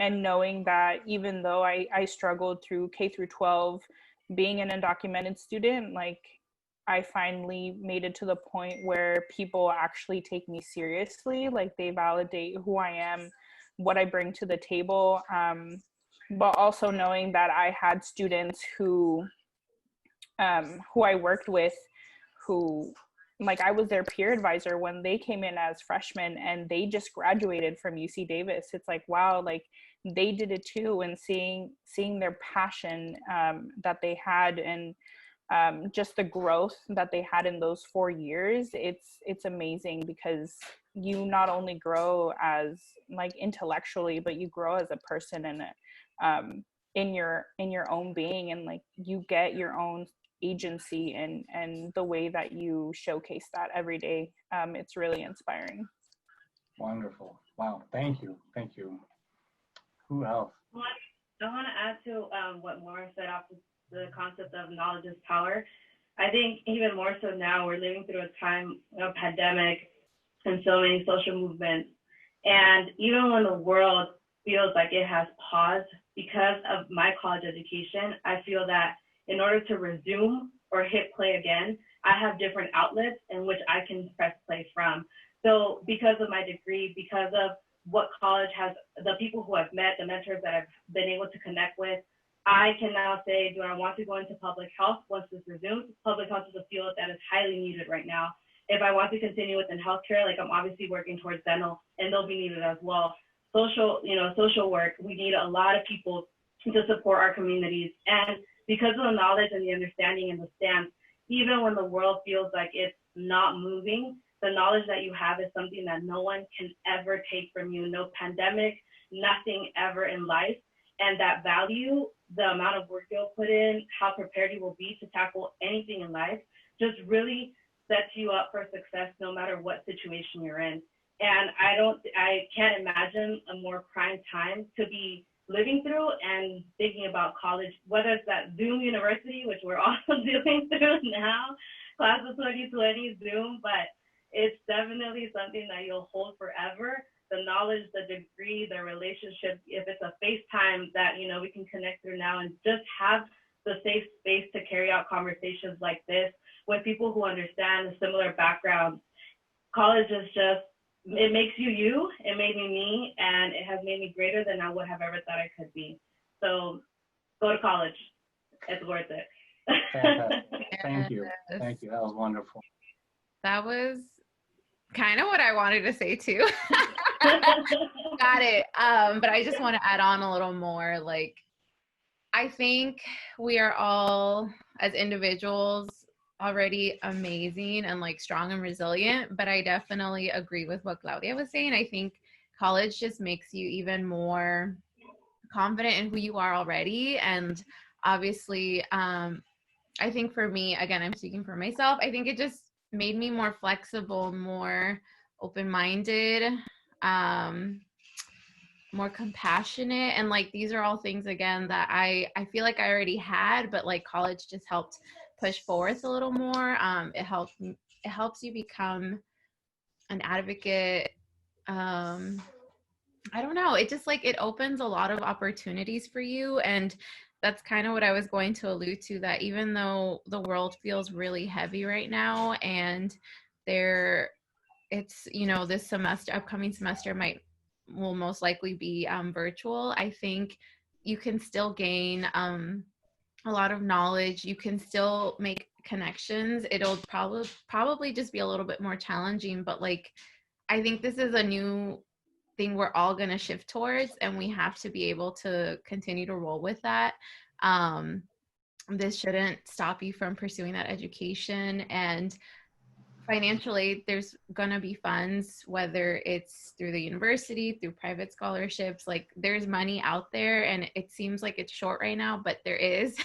knowing that even though I struggled through K through 12, being an undocumented student, like I finally made it to the point where people actually take me seriously, like they validate who I am, what I bring to the table, but also knowing that I had students who I worked with, who, like, I was their peer advisor when they came in as freshmen and they just graduated from UC Davis. It's like, wow, like they did it too, and seeing their passion that they had, and just the growth that they had in those 4 years, it's amazing, because you not only grow as like intellectually, but you grow as a person, and in your own being, and like you get your own agency, and the way that you showcase that every day. It's really inspiring. Wonderful. Wow. Thank you. Thank you. Who else? I want to add to what Maura said off the concept of knowledge is power. I think even more so now, we're living through a time of pandemic and so many social movements. And even when the world feels like it has paused because of my college education, I feel that in order to resume or hit play again, I have different outlets in which I can press play from. So because of my degree, because of what college has, the people who I've met, the mentors that I've been able to connect with, I can now say, do I want to go into public health once this resumes? Public health is a field that is highly needed right now. If I want to continue within healthcare, like I'm obviously working towards dental, and they'll be needed as well. Social work, we need a lot of people to support our communities. And because of the knowledge and the understanding and the stance, even when the world feels like it's not moving, the knowledge that you have is something that no one can ever take from you. No pandemic, nothing ever in life. And that value, the amount of work you'll put in, how prepared you will be to tackle anything in life, just really sets you up for success no matter what situation you're in. And I can't imagine a more prime time to be living through and thinking about college, whether it's that Zoom university, which we're all dealing through now, class of 2020, Zoom, but it's definitely something that you'll hold forever. The knowledge, the degree, the relationship, if it's a FaceTime that, we can connect through now, and just have the safe space to carry out conversations like this with people who understand similar backgrounds. College is just, it makes you you, it made me me, and it has made me greater than I would have ever thought I could be. So go to college, it's worth it. Fantastic. Thank you. Thank you. That was wonderful. That was kind of what I wanted to say too. Got it. But I just want to add on a little more. Like, I think we are all, as individuals, already amazing and like strong and resilient, but I definitely agree with what Claudia was saying. I think college just makes you even more confident in who you are already. And obviously, I think for me, again, I'm speaking for myself, I think it just made me more flexible, more open-minded, more compassionate. And like, these are all things, again, that I feel like I already had, but like college just helped push forth a little more. It helps you become an advocate. I don't know. It just like, it opens a lot of opportunities for you. And that's kind of what I was going to allude to, that even though the world feels really heavy right now, and it's, this semester, upcoming semester will most likely be virtual, I think you can still gain a lot of knowledge. You can still make connections. It'll probably just be a little bit more challenging, but like, I think this is a new thing we're all going to shift towards, and we have to be able to continue to roll with that. This shouldn't stop you from pursuing that education. And financially, there's going to be funds, whether it's through the university, through private scholarships, like there's money out there, and it seems like it's short right now, but there is.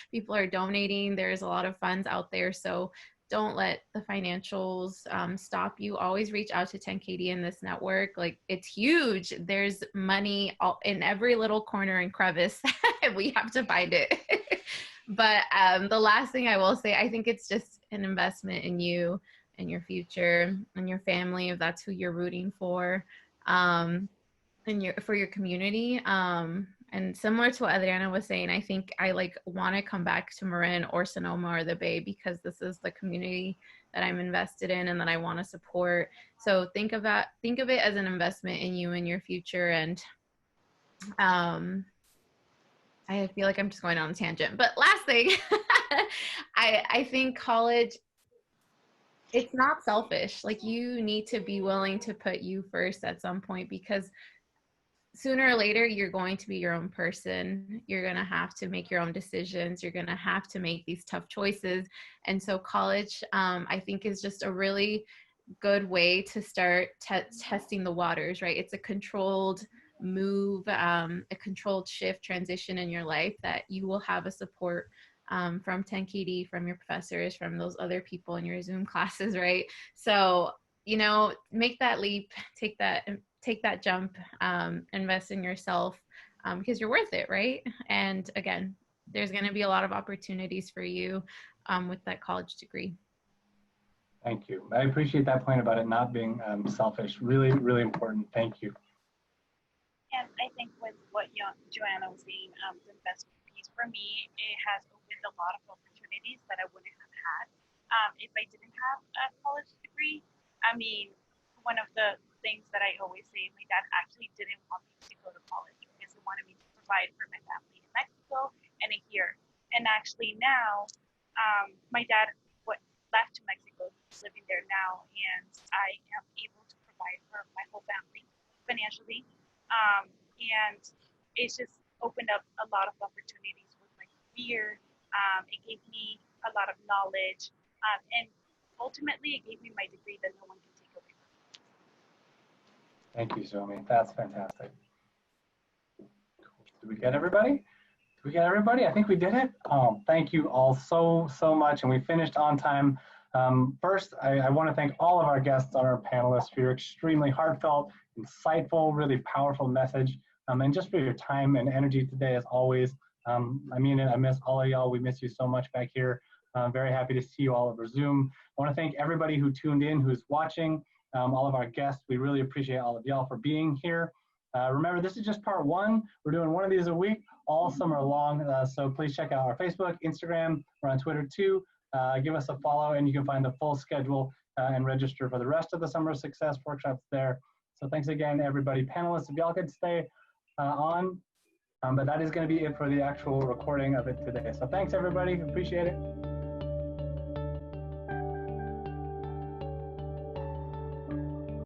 People are donating. There's a lot of funds out there. So don't let the financials stop you. Always reach out to 10KD in this network. Like, it's huge. There's money in every little corner and crevice. We have to find it. But the last thing I will say, I think it's just an investment in you and your future and your family, if that's who you're rooting for, and for your community. And similar to what Adriana was saying, I think I want to come back to Marin or Sonoma or the Bay, because this is the community that I'm invested in and that I want to support. So think of it as an investment in you and your future. And I feel like I'm just going on a tangent, but last thing, I think college, it's not selfish. Like, you need to be willing to put you first at some point, because sooner or later, you're going to be your own person. You're going to have to make your own decisions. You're going to have to make these tough choices. And so college, I think, is just a really good way to start testing the waters, right? It's a controlled move, a controlled shift transition in your life that you will have a support from 10KD, from your professors, from those other people in your Zoom classes, right? So, you know, make that leap, take that jump, invest in yourself, because you're worth it, right? And again, there's going to be a lot of opportunities for you with that college degree. Thank you. I appreciate that point about it not being selfish. Really, really important. Thank you. And I think with what Joanna was saying, the best piece for me, it has opened a lot of opportunities that I wouldn't have had if I didn't have a college degree. I mean, one of the things that I always say, my dad actually didn't want me to go to college because he wanted me to provide for my family in Mexico and here. And actually now, my dad left to Mexico. He's living there now, and I am able to provide for my whole family financially. And it's just opened up a lot of opportunities with my career. It gave me a lot of knowledge, and ultimately, it gave me my degree that no one can take away from me. Thank you, Zomi. That's fantastic. Did we get everybody? We got everybody? I think we did it. Thank you all so much, and we finished on time. First, I want to thank all of our guests on our panelists for your extremely heartfelt, insightful, really powerful message, and just for your time and energy today, as always. I mean it. I miss all of y'all. We miss you so much back here. I'm very happy to see you all over Zoom. I want to thank everybody who tuned in, who's watching, all of our guests. We really appreciate all of y'all for being here. Remember, this is just part one. We're doing one of these a week all summer long. So please check out our Facebook, Instagram. We're on Twitter too. Give us a follow, and you can find the full schedule and register for the rest of the Summer Success workshops there. So thanks again, everybody. Panelists, if y'all could stay on, but that is going to be it for the actual recording of it today. So thanks, everybody. Appreciate it.